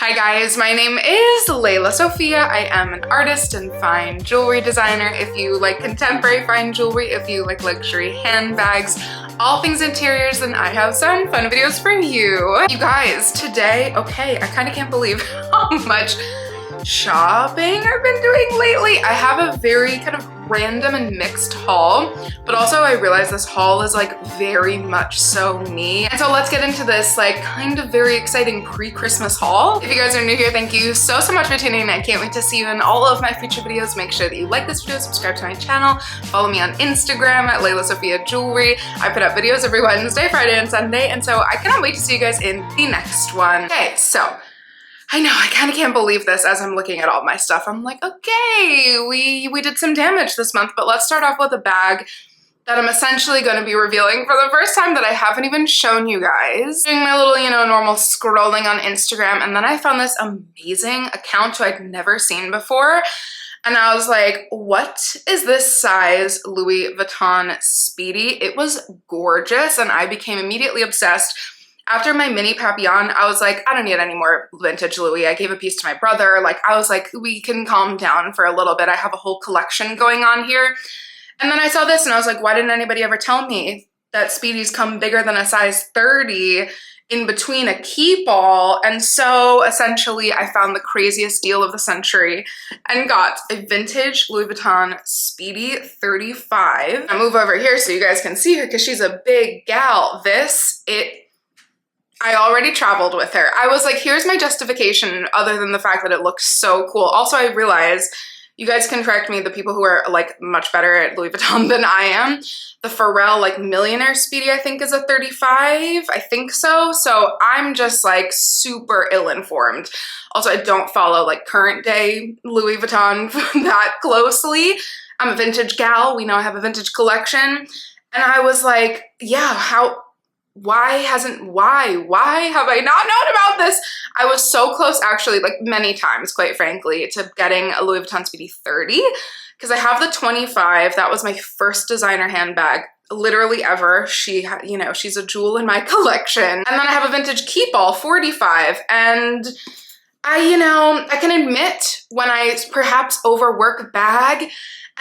Hi guys, my name is lelasophia. I am an artist and fine jewelry designer. If you like contemporary fine jewelry, if you like luxury handbags, all things interiors, then I have some fun videos for you. You guys, today, okay, I kind of can't believe how much shopping I've been doing lately. I have a very kind of random and mixed haul, but also I realize this haul is like very much so me. And so let's get into this like kind of very exciting pre-Christmas haul. If you guys are new here, thank you so much for tuning in. I can't wait to see you in all of my future videos. Make sure that you like this video, subscribe to my channel, follow me on Instagram at lelasophia jewelry. I put up videos every Wednesday, Friday, and Sunday, and so I cannot wait to see you guys in the next one. Okay, so I know, I kind of can't believe this as I'm looking at all my stuff. I'm like, okay, we did some damage this month, but let's start off with a bag that I'm essentially going to be revealing for the first time that I haven't even shown you guys. Doing my little, normal scrolling on Instagram, and then I found this amazing account who I'd never seen before. And I was like, what is this size Louis Vuitton Speedy? It was gorgeous, and I became immediately obsessed. After my mini papillon, I was like, I don't need any more vintage Louis. I gave a piece to my brother. Like, I was like, we can calm down for a little bit. I have a whole collection going on here. And then I saw this and I was like, why didn't anybody ever tell me that Speedies come bigger than a size 30 in between a key ball? And so essentially I found the craziest deal of the century and got a vintage Louis Vuitton Speedy 35. I'll move over here so you guys can see her because she's a big gal. I already traveled with her. I was like, here's my justification other than the fact that it looks so cool. Also, I realize, you guys can correct me, the people who are like much better at Louis Vuitton than I am. The Pharrell like Millionaire Speedy I think is a 35, I think so. So I'm just like super ill-informed. Also, I don't follow like current day Louis Vuitton that closely. I'm a vintage gal. We know I have a vintage collection. And I was like, yeah, why have I not known about this? I was so close actually, like many times, quite frankly, to getting a Louis Vuitton Speedy 30 because I have the 25. That was my first designer handbag literally ever. She's a jewel in my collection. And then I have a vintage Keepall 45, and I can admit when I perhaps overwork a bag,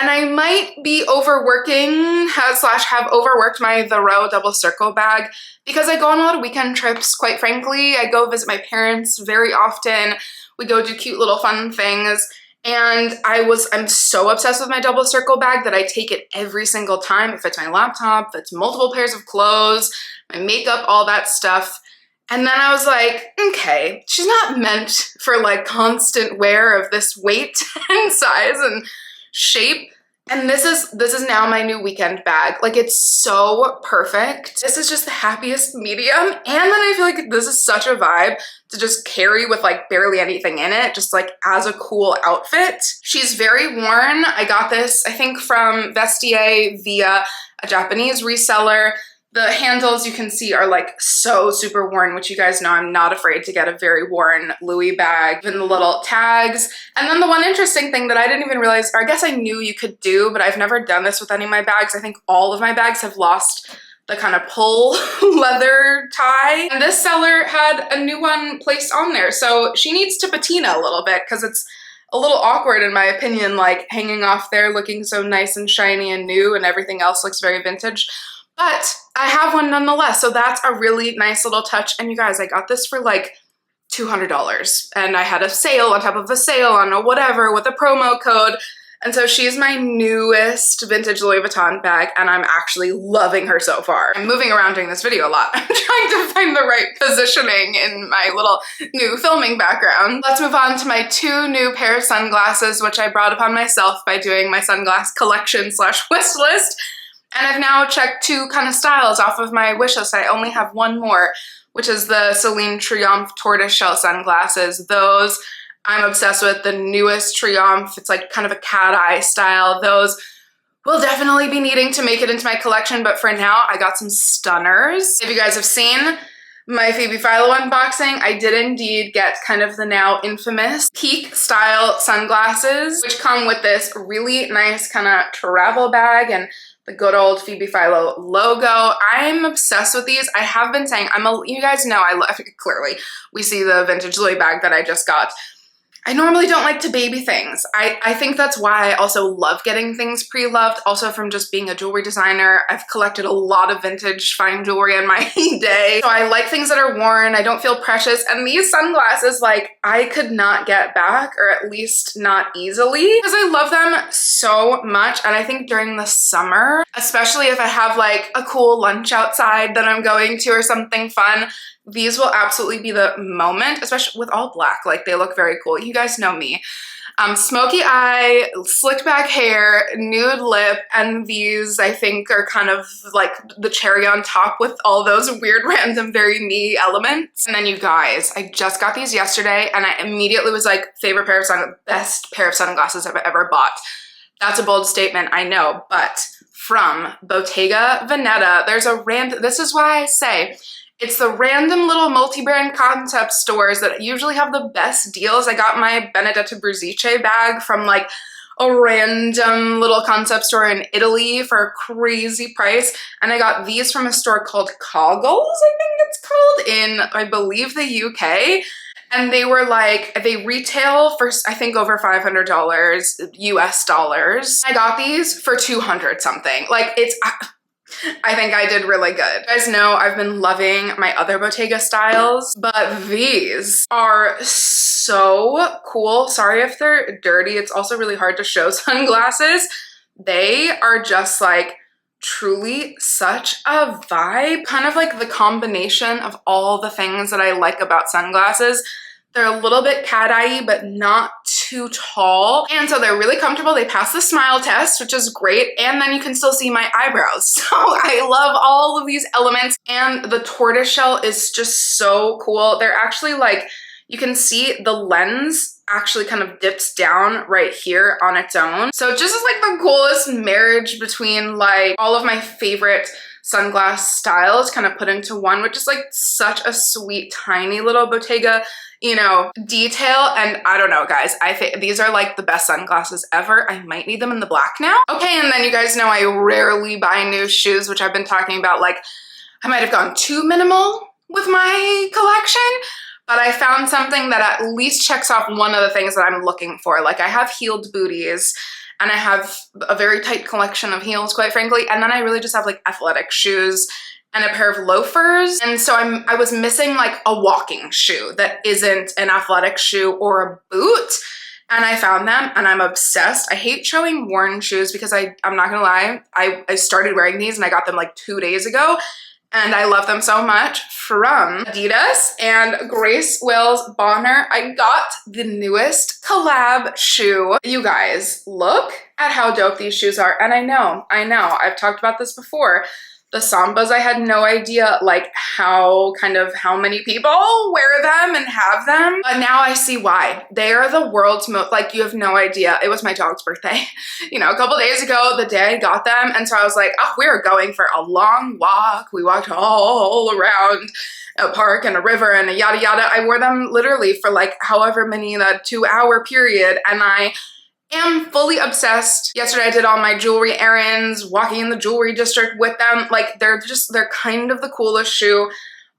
and I might be overworking / have overworked my The Row double circle bag because I go on a lot of weekend trips, quite frankly. I go visit my parents very often. We go do cute little fun things. And I'm so obsessed with my double circle bag that I take it every single time. It fits my laptop, fits multiple pairs of clothes, my makeup, all that stuff. And then I was like, okay, she's not meant for like constant wear of this weight and size and shape. And this is now my new weekend bag. Like, it's so perfect. This is just the happiest medium. And then I feel like this is such a vibe to just carry with like barely anything in it, just like as a cool outfit. She's very worn. I got this, I think, from Vestiaire via a Japanese reseller. The handles you can see are like so super worn, which you guys know I'm not afraid to get a very worn Louis bag. Even the little tags. And then the one interesting thing that I didn't even realize, or I guess I knew you could do, but I've never done this with any of my bags. I think all of my bags have lost the kind of pull leather tie. And this seller had a new one placed on there. So she needs to patina a little bit because it's a little awkward in my opinion, like hanging off there looking so nice and shiny and new and everything else looks very vintage. But I have one nonetheless, so that's a really nice little touch. And you guys, I got this for like $200, and I had a sale on top of a sale on a whatever with a promo code. And so she's my newest vintage Louis Vuitton bag, and I'm actually loving her so far. I'm moving around during this video a lot. I'm trying to find the right positioning in my little new filming background. Let's move on to my 2 new pair of sunglasses, which I brought upon myself by doing my sunglass collection / wish list. And I've now checked 2 kind of styles off of my wish list. I only have one more, which is the Céline Triomphe tortoiseshell sunglasses. Those I'm obsessed with. The newest Triomphe, it's like kind of a cat eye style. Those will definitely be needing to make it into my collection, but for now I got some stunners. If you guys have seen my Phoebe Philo unboxing, I did indeed get kind of the now infamous peak style sunglasses, which come with this really nice kind of travel bag, and the good old Phoebe Philo logo. I'm obsessed with these. I have been saying, you guys know I love, clearly, we see the vintage Louis bag that I just got. I normally don't like to baby things. I think that's why I also love getting things pre-loved. Also from just being a jewelry designer, I've collected a lot of vintage fine jewelry in my day. So I like things that are worn. I don't feel precious. And these sunglasses, like, I could not get back, or at least not easily, because I love them so much. And I think during the summer, especially if I have like a cool lunch outside that I'm going to or something fun, these will absolutely be the moment, especially with all black. Like, they look very cool. You guys know me. Smoky eye, slicked back hair, nude lip, and these I think are kind of like the cherry on top with all those weird random very me elements. And then you guys, I just got these yesterday and I immediately was like, best pair of sunglasses I've ever bought. That's a bold statement, I know, but from Bottega Veneta, there's a this is why I say, it's the random little multi-brand concept stores that usually have the best deals. I got my Benedetta Berzice bag from like a random little concept store in Italy for a crazy price. And I got these from a store called Coggles, I think it's called, in, I believe, the UK. And they were like, they retail for, I think, over $500 US dollars. I got these for 200 something. Like, it's, I think I did really good. You guys know I've been loving my other Bottega styles, but these are so cool. Sorry if they're dirty. It's also really hard to show sunglasses. They are just like truly such a vibe. Kind of like the combination of all the things that I like about sunglasses. They're a little bit cat-eye, but not too tall. And so they're really comfortable. They pass the smile test, which is great. And then you can still see my eyebrows. So I love all of these elements. And the tortoiseshell is just so cool. They're actually like, you can see the lens actually kind of dips down right here on its own. So it just is like the coolest marriage between like all of my favorite sunglass styles kind of put into one, which is like such a sweet, tiny little Bottega, you know, detail. And I don't know, guys, I think these are like the best sunglasses ever. I might need them in the black now. Okay, and then you guys know I rarely buy new shoes, which I've been talking about. Like, I might have gone too minimal with my collection, but I found something that at least checks off one of the things that I'm looking for. Like, I have heeled booties, and I have a very tight collection of heels, quite frankly. And then I really just have like athletic shoes and a pair of loafers. And so I was missing like a walking shoe that isn't an athletic shoe or a boot. And I found them and I'm obsessed. I hate showing worn shoes because I'm not gonna lie, I started wearing these and I got them like 2 days ago. And I love them so much. From Adidas and Grace Wills Bonner, I got the newest collab shoe. You guys, look at how dope these shoes are. And I know, I've talked about this before. The Sambas, I had no idea like how many people wear them and have them. But now I see why. They are the world's most, like, you have no idea. It was my dog's birthday, you know, a couple days ago, the day I got them. And so I was like, oh, we were going for a long walk. We walked all around a park and a river and a yada yada. I wore them literally for like however many, that 2-hour period. And I am fully obsessed. Yesterday I did all my jewelry errands, walking in the jewelry district with them. Like, they're kind of the coolest shoe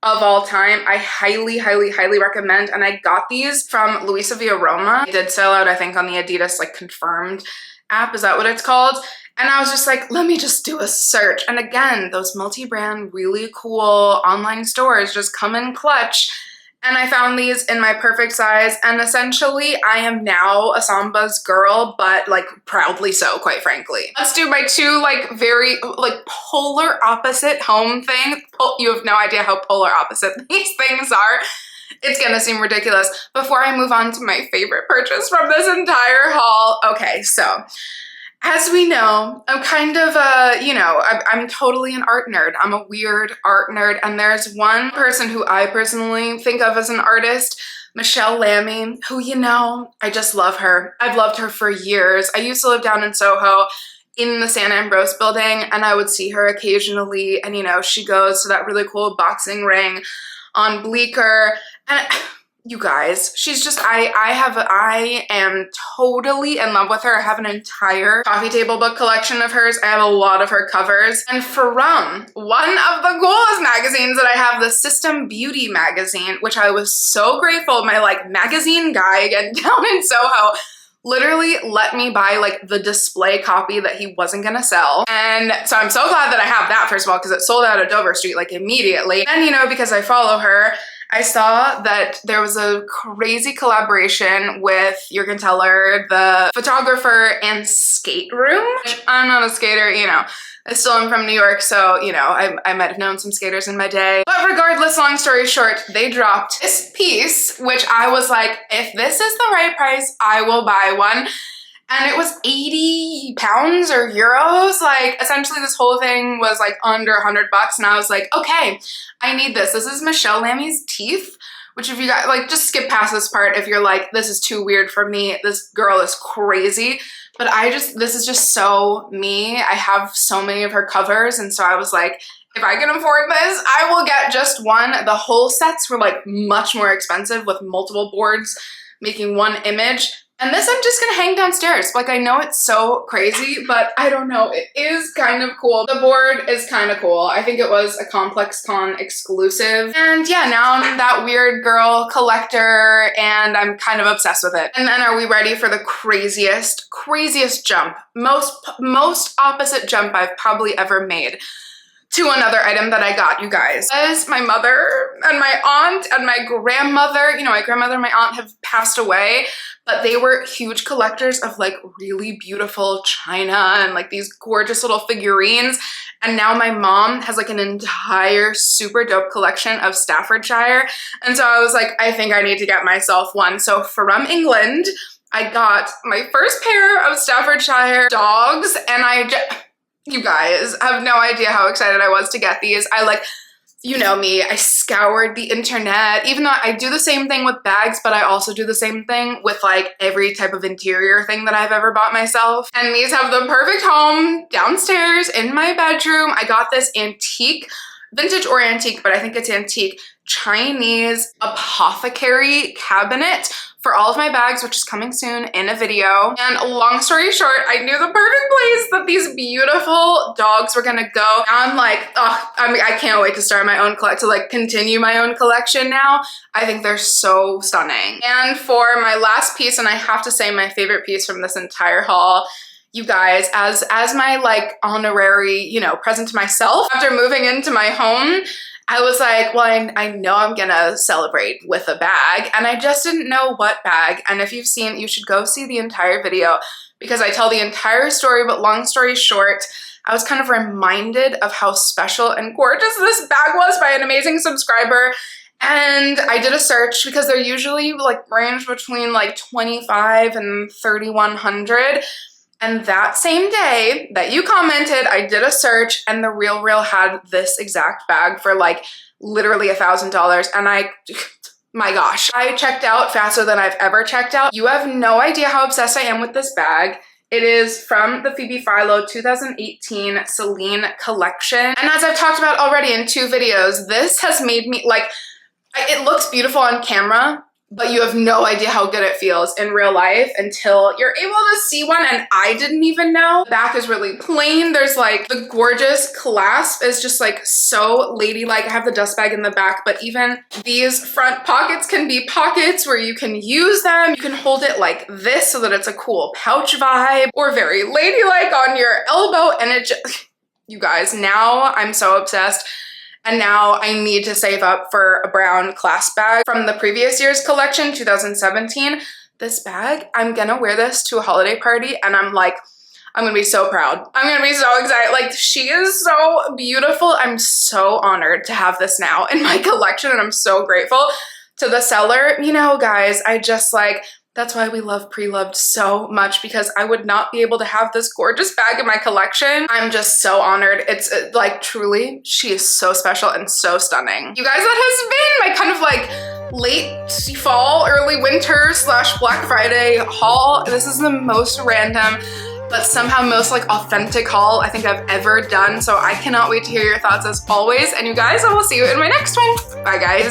of all time. I highly, highly, highly recommend. And I got these from Luisa Via Roma. They did sell out, I think, on the Adidas like confirmed app. Is that what it's called? And I was just like, let me just do a search. And again, those multi-brand, really cool online stores just come in clutch. And I found these in my perfect size, and essentially I am now a Sambas girl, but like proudly so, quite frankly. Let's do my two like very like polar opposite home things. You have no idea how polar opposite these things are. It's gonna seem ridiculous. Before I move on to my favorite purchase from this entire haul. Okay, so as we know, I'm kind of I'm totally an art nerd. I'm a weird art nerd. And there's one person who I personally think of as an artist, Michelle Lamy, who, you know, I just love her. I've loved her for years. I used to live down in Soho in the San Ambrose building, and I would see her occasionally. And, you know, she goes to that really cool boxing ring on Bleecker. And you guys, she's just, I am totally in love with her. I have an entire coffee table book collection of hers. I have a lot of her covers. And from one of the coolest magazines that I have, the System Beauty magazine, which I was so grateful, my like magazine guy again down in Soho literally let me buy like the display copy that he wasn't gonna sell. And so I'm so glad that I have that, first of all, because it sold out at Dover Street like immediately. And you know, because I follow her, I saw that there was a crazy collaboration with Jürgen Teller, the photographer, and Skate Room, which I'm not a skater, you know. I still am from New York, so, you know, I might have known some skaters in my day. But regardless, long story short, they dropped this piece, which I was like, if this is the right price, I will buy one. And it was 80 pounds or euros. Like, essentially this whole thing was like under 100 bucks. And I was like, okay, I need this. This is Michelle Lammy's teeth, which if you guys, like, just skip past this part if you're like, this is too weird for me. This girl is crazy. But this is just so me. I have so many of her covers. And so I was like, if I can afford this, I will get just one. The whole sets were like much more expensive with multiple boards making one image. And this I'm just gonna hang downstairs. Like, I know it's so crazy, but I don't know, it is kind of cool. The board is kind of cool. I think it was a Complex Con exclusive. And yeah, now I'm that weird girl collector and I'm kind of obsessed with it. And then are we ready for the craziest jump? Most opposite jump I've probably ever made to another item that I got, you guys. As my mother and my aunt and my grandmother, you know, my grandmother and my aunt have passed away, but they were huge collectors of like really beautiful china and like these gorgeous little figurines. And now my mom has like an entire super dope collection of Staffordshire. And so I was like, I think I need to get myself one. So from England, I got my first pair of Staffordshire dogs, and you guys have no idea how excited I was to get these. You know me, I scoured the internet, even though I do the same thing with bags, but I also do the same thing with like every type of interior thing that I've ever bought myself. And these have the perfect home downstairs in my bedroom. I got this antique, vintage or antique, but I think it's antique, Chinese apothecary cabinet for all of my bags, which is coming soon in a video. And long story short, I knew the perfect place that these beautiful dogs were gonna go. Now I'm like, oh, I can't wait to start my own continue my own collection now. I think they're so stunning. And for my last piece, and I have to say my favorite piece from this entire haul, you guys, as my like honorary, you know, present to myself after moving into my home, I was like, well, I know I'm gonna celebrate with a bag, and I just didn't know what bag. And if you've seen, you should go see the entire video because I tell the entire story, but long story short, I was kind of reminded of how special and gorgeous this bag was by an amazing subscriber. And I did a search because they're usually like range between like 25 and 3,100. And that same day that you commented, I did a search and The RealReal had this exact bag for like literally $1,000. And my gosh, I checked out faster than I've ever checked out. You have no idea how obsessed I am with this bag. It is from the Phoebe Philo 2018 Céline collection. And as I've talked about already in 2 videos, this has made me like, it looks beautiful on camera, but you have no idea how good it feels in real life until you're able to see one, and I didn't even know. The back is really plain. There's like the gorgeous clasp is just like so ladylike. I have the dust bag in the back, but even these front pockets can be pockets where you can use them. You can hold it like this so that it's a cool pouch vibe, or very ladylike on your elbow, and it just, you guys, now I'm so obsessed. And now I need to save up for a brown clasp bag from the previous year's collection, 2017. This bag, I'm gonna wear this to a holiday party and I'm gonna be so proud. I'm gonna be so excited. Like, she is so beautiful. I'm so honored to have this now in my collection, and I'm so grateful to the seller. You know, guys, I just like, that's why we love Pre-Loved so much, because I would not be able to have this gorgeous bag in my collection. I'm just so honored. It's like, truly, she is so special and so stunning. You guys, that has been my kind of like late fall, early winter / Black Friday haul. This is the most random, but somehow most like authentic haul I think I've ever done. So I cannot wait to hear your thoughts as always. And you guys, I will see you in my next one. Bye, guys.